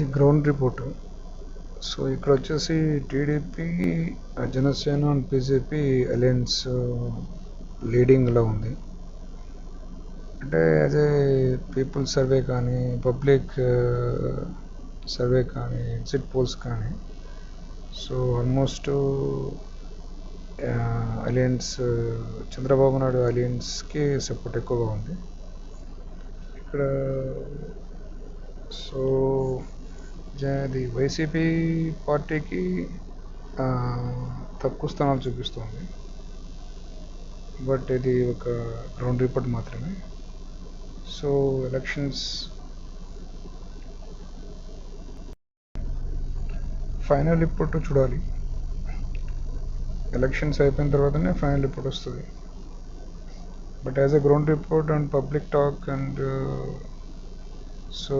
ఇది ground report. So ఇక్కడ వచ్చేసి TDP, Janasena and BJP alliance లీడింగ్లో ఉంది. అంటే యాజ్ ఏ పీపుల్ సర్వే కానీ, పబ్లిక్ సర్వే కానీ, ఎగ్జిట్ పోల్స్ కానీ, so almost alliance, Chandrababu Naidu అలయన్స్కి సపోర్ట్ ఎక్కువగా ఉంది ఇక్కడ. సో అది వైసీపీ పార్టీకి తక్కువ స్థానాలు చూపిస్తుంది. బట్ ఇది ఒక గ్రౌండ్ రిపోర్ట్ మాత్రమే. సో ఎలక్షన్స్ ఫైనల్ రిపోర్ట్ చూడాలి. ఎలక్షన్స్ అయిపోయిన తర్వాతనే ఫైనల్ రిపోర్ట్ వస్తుంది. But as a ground report and public talk and so